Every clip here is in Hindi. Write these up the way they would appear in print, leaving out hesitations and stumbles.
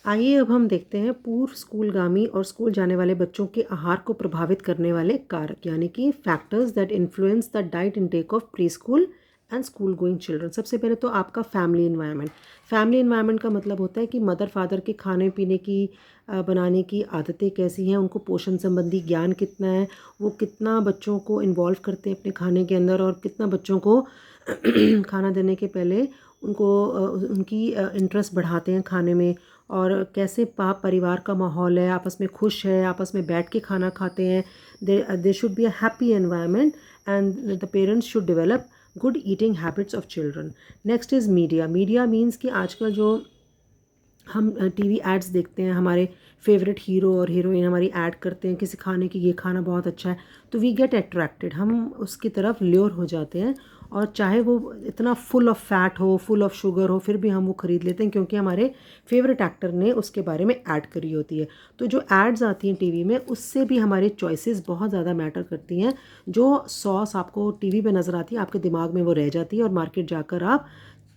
आइए अब हम देखते हैं पूर्व स्कूलगामी और स्कूल जाने वाले बच्चों के आहार को प्रभावित करने वाले कारक यानी कि factors that influence the diet intake of pre school and school going children. सबसे पहले तो आपका फैमिली इन्वायरमेंट। फैमिली इन्वायरमेंट का मतलब होता है कि मदर फादर के खाने पीने की बनाने की आदतें कैसी हैं, उनको पोषण संबंधी ज्ञान कितना है, वो कितना बच्चों को इन्वॉल्व करते हैं अपने खाने के अंदर और कितना बच्चों को खाना देने के पहले उनको उनकी इंटरेस्ट बढ़ाते हैं खाने में, और कैसे परिवार का माहौल है, आपस में खुश है, आपस में बैठ के खाना खाते हैं। They should be a happy environment and the parents should develop good eating habits of children. Next is media. Media means कि आजकल जो हम टीवी एड्स देखते हैं, हमारे फेवरेट हीरो और हीरोइन हमारी ऐड करते हैं किसी खाने की, ये खाना बहुत अच्छा है, तो वी गेट अट्रैक्टेड, हम उसकी तरफ ल्योर हो जाते हैं। और चाहे वो इतना फुल ऑफ फैट हो, फुल ऑफ शुगर हो, फिर भी हम वो ख़रीद लेते हैं क्योंकि हमारे फेवरेट एक्टर ने उसके बारे में ऐड करी होती है। तो जो एड्स आती हैं टीवी में, उससे भी हमारी चॉइसेस बहुत ज़्यादा मैटर करती हैं। जो सॉस आपको टीवी पे नज़र आती है, आपके दिमाग में वो रह जाती है और मार्केट जाकर आप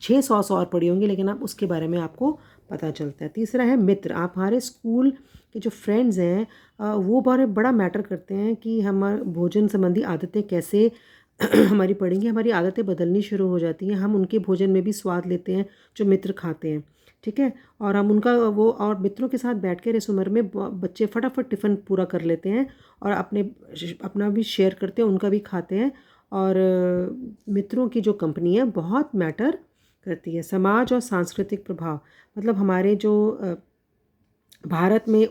6 सॉस और पड़ी होंगी, लेकिन आप उसके बारे में आपको पता चलता है। तीसरा है मित्र। आप हमारे स्कूल के जो फ्रेंड्स हैं वो बड़ा मैटर करते हैं कि हमारे भोजन संबंधी आदतें कैसे हमारी पड़ेंगी। हमारी आदतें बदलनी शुरू हो जाती हैं, हम उनके भोजन में भी स्वाद लेते हैं जो मित्र खाते हैं, ठीक है। और हम उनका वो, और मित्रों के साथ बैठ कर इस उम्र में बच्चे फटाफट टिफ़िन पूरा कर लेते हैं और अपना भी शेयर करते हैं, उनका भी खाते हैं। और मित्रों की जो कंपनी है बहुत मैटर करती है। समाज और सांस्कृतिक प्रभाव, मतलब हमारे जो भारत में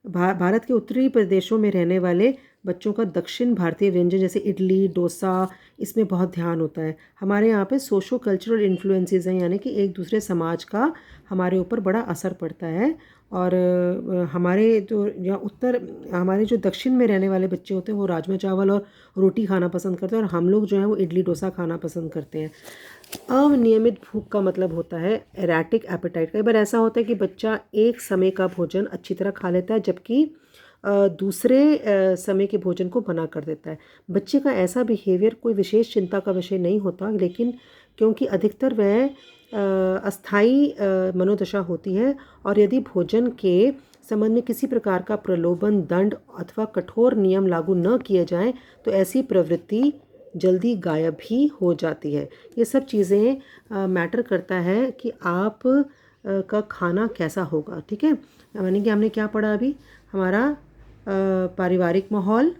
भारत के उत्तरी प्रदेशों में रहने वाले बच्चों का दक्षिण भारतीय व्यंजन जैसे इडली डोसा, इसमें बहुत ध्यान होता है। हमारे यहाँ पे सोशो कल्चरल इन्फ्लुएंसेस हैं, यानी कि एक दूसरे समाज का हमारे ऊपर बड़ा असर पड़ता है। और हमारे जो दक्षिण में रहने वाले बच्चे होते हैं वो राजमा चावल और रोटी खाना पसंद करते हैं, और हम लोग जो हैं वो इडली डोसा खाना पसंद करते हैं। अनियमित भूख का मतलब होता है एराटिक एपेटाइट। कई बार ऐसा होता है कि बच्चा एक समय का भोजन अच्छी तरह खा लेता है जबकि दूसरे समय के भोजन को मना कर देता है। बच्चे का ऐसा बिहेवियर कोई विशेष चिंता का विषय नहीं होता, लेकिन क्योंकि अधिकतर वह अस्थायी मनोदशा होती है, और यदि भोजन के संबंध में किसी प्रकार का प्रलोभन, दंड अथवा कठोर नियम लागू न किए जाएं तो ऐसी प्रवृत्ति जल्दी गायब भी हो जाती है। ये सब चीज़ें मैटर करता है कि आप का खाना कैसा होगा, ठीक है। यानी कि हमने क्या पढ़ा अभी, हमारा पारिवारिक माहौल,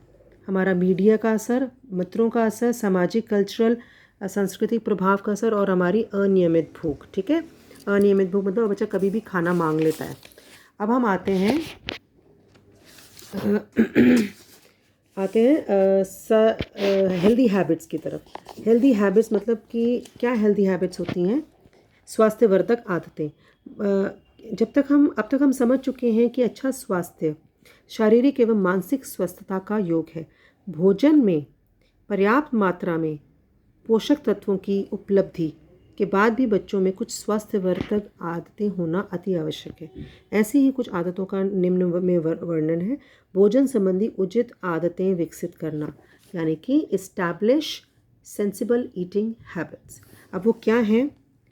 हमारा मीडिया का असर, मित्रों का असर, सामाजिक कल्चरल सांस्कृतिक प्रभाव का असर, और हमारी अनियमित भूख, ठीक है। अनियमित भूख मतलब बच्चा कभी भी खाना मांग लेता है। अब हम आते हैं हेल्दी हैबिट्स की तरफ। हेल्दी हैबिट्स मतलब कि क्या हेल्दी हैबिट्स होती हैं? स्वास्थ्यवर्धक आदतें। अब तक हम समझ चुके हैं कि अच्छा स्वास्थ्य शारीरिक एवं मानसिक स्वस्थता का योग है। भोजन में पर्याप्त मात्रा में पोषक तत्वों की उपलब्धि के बाद भी बच्चों में कुछ स्वास्थ्यवर्धक आदतें होना अति आवश्यक है। ऐसी ही कुछ आदतों का निम्न में वर्णन है। भोजन संबंधी उचित आदतें विकसित करना, यानी कि इस्टैब्लिश सेंसिबल ईटिंग हैबिट्स। अब वो क्या हैं?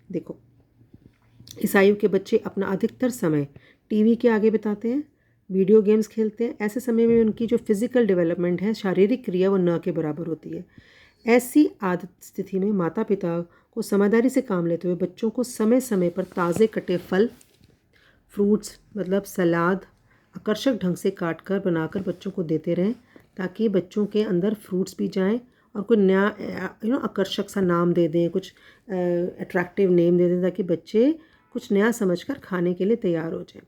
देखो, इस आयु के बच्चे अपना अधिकतर समय टीवी के आगे बिताते हैं, वीडियो गेम्स खेलते हैं। ऐसे समय में उनकी जो फिजिकल डेवलपमेंट है, शारीरिक क्रिया, वो न के बराबर होती है। ऐसी आदत स्थिति में माता पिता को समझदारी से काम लेते हुए बच्चों को समय समय पर ताज़े कटे फल, फ्रूट्स मतलब सलाद आकर्षक ढंग से काट कर बनाकर बच्चों को देते रहें, ताकि बच्चों के अंदर फ्रूट्स भी जाएं और कोई नया आकर्षक सा नाम दे दें, कुछ अट्रैक्टिव नेम दे दें, ताकि बच्चे कुछ नया समझकर खाने के लिए तैयार हो जाएं।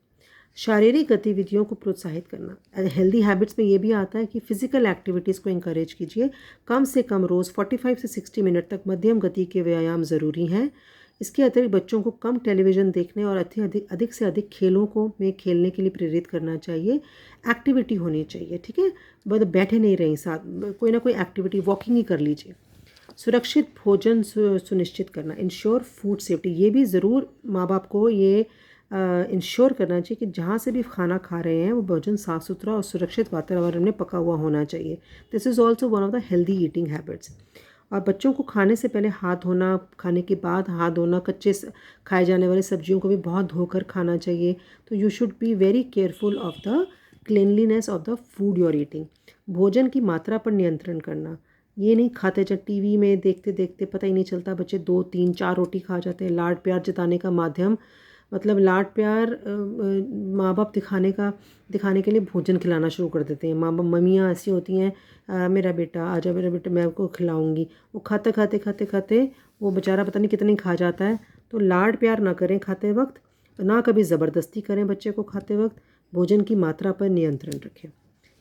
शारीरिक गतिविधियों को प्रोत्साहित करना। हेल्दी हैबिट्स में ये भी आता है कि फ़िज़िकल एक्टिविटीज़ को इंकरेज कीजिए। कम से कम रोज़ 45 से 60 मिनट तक मध्यम गति के व्यायाम ज़रूरी हैं। इसके अतिरिक्त बच्चों को कम टेलीविज़न देखने और अधिक से अधिक खेलों को में खेलने के लिए प्रेरित करना चाहिए। एक्टिविटी होनी चाहिए, ठीक है। बस बैठे नहीं रहें, साथ कोई ना कोई एक्टिविटी, वॉकिंग ही कर लीजिए। सुरक्षित भोजन सुनिश्चित करना, इंश्योर फूड सेफ्टी। ये भी ज़रूर माँ बाप को ये इंश्योर करना चाहिए कि जहाँ से भी खाना खा रहे हैं वो भोजन साफ़ सुथरा और सुरक्षित वातावरण में पका हुआ होना चाहिए। This is also one of the healthy eating habits. और बच्चों को खाने से पहले हाथ धोना, खाने के बाद हाथ धोना, खाए जाने वाली सब्जियों को भी बहुत धोकर खाना चाहिए। तो you should be very careful of the cleanliness of the food you are eating. भोजन की मात्रा पर नियंत्रण करना, ये नहीं खाते जब टीवी में देखते देखते पता ही नहीं चलता बच्चे 2 3 4 रोटी खा जाते हैं। लाड प्यार जताने का माध्यम मतलब लाड प्यार माँ बाप दिखाने के लिए भोजन खिलाना शुरू कर देते हैं। माँ बाप मम्मियाँ ऐसी होती हैं, मेरा बेटा आजा, मेरा बेटा मैं आपको खिलाऊंगी। वो खाते खाते खाते खाते वो बेचारा पता नहीं कितनी खा जाता है। तो लाड प्यार ना करें खाते वक्त, ना कभी ज़बरदस्ती करें बच्चे को खाते वक्त। भोजन की मात्रा पर नियंत्रण रखें।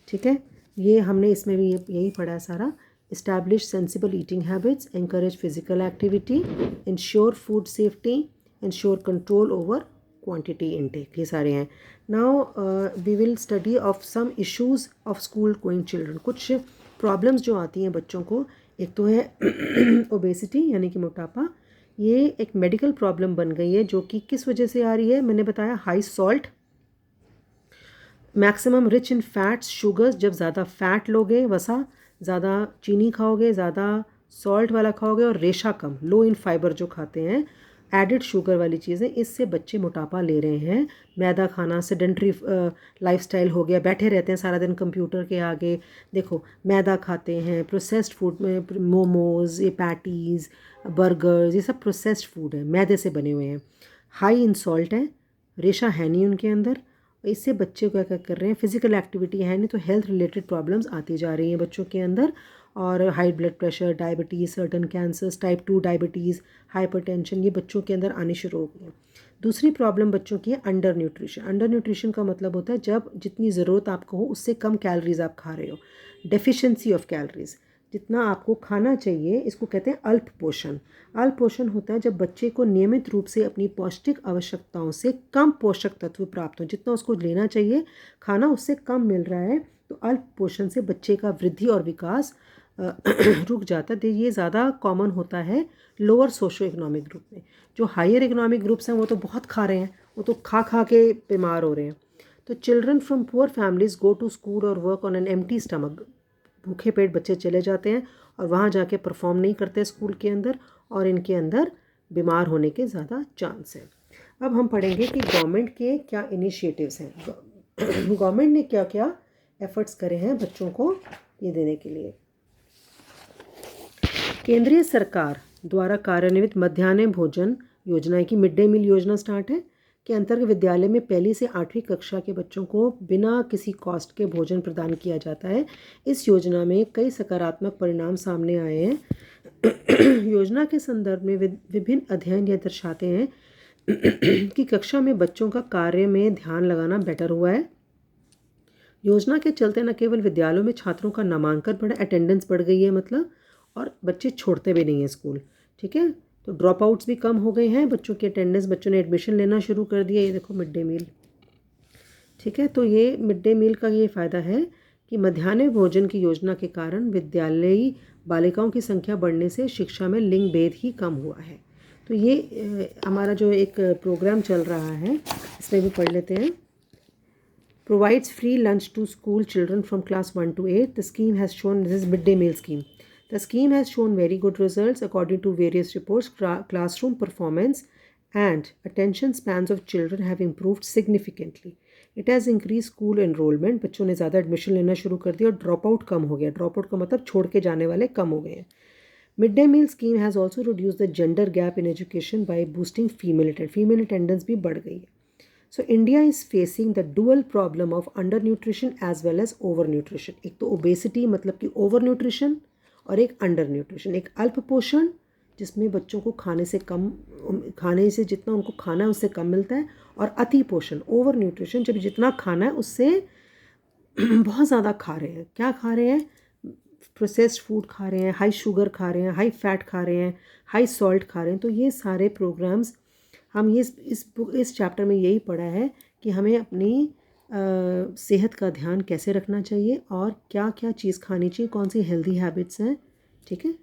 ठीक है, ये हमने इसमें भी यही पढ़ा है सारा। Establish sensible eating habits, encourage physical activity, ensure food safety, ensure control over quantity intake, ये सारे हैं। Now we will study of some issues of school going children। कुछ प्रॉब्लम्स जो आती हैं बच्चों को, एक तो है ओबेसिटी यानी कि मोटापा। ये एक मेडिकल प्रॉब्लम बन गई है, जो कि किस वजह से आ रही है, मैंने बताया high salt, maximum rich in fats, sugars. जब ज़्यादा फैट लोगे, वसा ज़्यादा, चीनी खाओगे, ज़्यादा सॉल्ट वाला खाओगे, और रेशा कम, लो इन फाइबर जो खाते हैं, एडिड शुगर वाली चीज़ें, इससे बच्चे मोटापा ले रहे हैं। मैदा खाना, सेडेंट्री लाइफस्टाइल हो गया, बैठे रहते हैं सारा दिन कंप्यूटर के आगे। देखो मैदा खाते हैं, प्रोसेस्ड फूड में मोमोज़, ये पैटीज़, बर्गर्स, ये सब प्रोसेस्ड फूड है, मैदे से बने हुए हैं, हाई इन सॉल्ट है, रेशा है नहीं उनके अंदर। इससे बच्चे क्या क्या कर रहे हैं, फिजिकल एक्टिविटी है नहीं, तो हेल्थ रिलेटेड प्रॉब्लम्स आती जा रही हैं बच्चों के अंदर। और high blood pressure, diabetes, certain cancers, type 2 diabetes, hypertension, ये बच्चों के अंदर आनी शुरू हो गई है। दूसरी प्रॉब्लम बच्चों की है अंडर न्यूट्रिशन। अंडर न्यूट्रिशन का मतलब होता है जब जितनी ज़रूरत आपको हो उससे कम कैलोरीज आप खा रहे हो, डेफिशिएंसी ऑफ कैलोरीज। जितना आपको खाना चाहिए, इसको कहते हैं अल्प पोषण। अल्प पोषण होता है जब बच्चे को नियमित रूप से अपनी पौष्टिक आवश्यकताओं से कम पोषक तत्व प्राप्त हो, जितना उसको लेना चाहिए खाना उससे कम मिल रहा है, तो अल्प पोषण से बच्चे का वृद्धि और विकास रुक जाता है। ये ज़्यादा कॉमन होता है लोअर सोशो इकोनॉमिक ग्रुप में। जो हायर इकोनॉमिक ग्रुप्स हैं वो तो बहुत खा रहे हैं, वो तो खा खा के बीमार हो रहे हैं। तो children from poor families go to school और work on an empty stomach. भूखे पेट बच्चे चले जाते हैं और वहाँ जाके परफॉर्म नहीं करते स्कूल के अंदर, और इनके अंदर बीमार होने के ज़्यादा चांस हैं। अब हम पढ़ेंगे कि गवर्नमेंट के क्या इनिशिएटिव्स हैं, गवर्नमेंट ने क्या क्या एफर्ट्स करे हैं बच्चों को ये देने के लिए। केंद्रीय सरकार द्वारा कार्यान्वित मध्याह्न भोजन योजना की मिड डे मील योजना स्टार्ट है, के अंतर्गत विद्यालय में 1 से 8वीं कक्षा के बच्चों को बिना किसी कॉस्ट के भोजन प्रदान किया जाता है। इस योजना में कई सकारात्मक परिणाम सामने आए हैं। योजना के संदर्भ में विभिन्न अध्ययन यह दर्शाते हैं कि कक्षा में बच्चों का कार्य में ध्यान लगाना बेटर हुआ है। योजना के चलते न केवल विद्यालयों में छात्रों का नामांकन बढ़ा, अटेंडेंस बढ़ गई है मतलब, और बच्चे छोड़ते भी नहीं हैं स्कूल। ठीक है, तो ड्रॉप आउट्स भी कम हो गए हैं, बच्चों की अटेंडेंस, बच्चों ने एडमिशन लेना शुरू कर दिया। ये देखो मिड डे मील। ठीक है, तो ये मिड डे मील का ये फ़ायदा है कि मध्याह्न भोजन की योजना के कारण विद्यालयी बालिकाओं की संख्या बढ़ने से शिक्षा में लिंग भेद ही कम हुआ है। तो ये हमारा जो एक प्रोग्राम चल रहा है इसमें भी पढ़ लेते हैं। Provides free lunch to school children from class 1 to 8. The scheme has shown, this is midday meal scheme. The scheme has shown very good results according to various reports. Classroom performance and attention spans of children have improved significantly. It has increased school enrollment. बच्चों ने ज़्यादा एडमिशन लेना शुरू कर दिया और ड्रॉप आउट कम हो गया। ड्रॉप आउट का मतलब छोड़ के जाने वाले कम हो गए हैं। Mid day meal scheme has also reduce the gender gap in education by boosting female attendance भी बढ़ गई है। So India is facing the dual problem of undernutrition as well as overnutrition. एक तो obesity मतलब कि overnutrition, और एक undernutrition, एक अल्प पोषण जिसमें बच्चों को खाने से जितना उनको खाना है उससे कम मिलता है, और अति पोषण overnutrition, जब जितना खाना है उससे बहुत ज़्यादा खा रहे हैं। क्या खा रहे हैं, प्रोसेस्ड फूड खा रहे हैं, हाई शुगर खा रहे हैं, हाई फैट खा रहे हैं, हाई सॉल्ट खा रहे हैं। तो ये सारे प्रोग्राम्स हम इस चैप्टर में यही पढ़ा है कि हमें अपनी सेहत का ध्यान कैसे रखना चाहिए और क्या क्या चीज़ खानी चाहिए, कौन सी हेल्दी हैबिट्स हैं। ठीक है।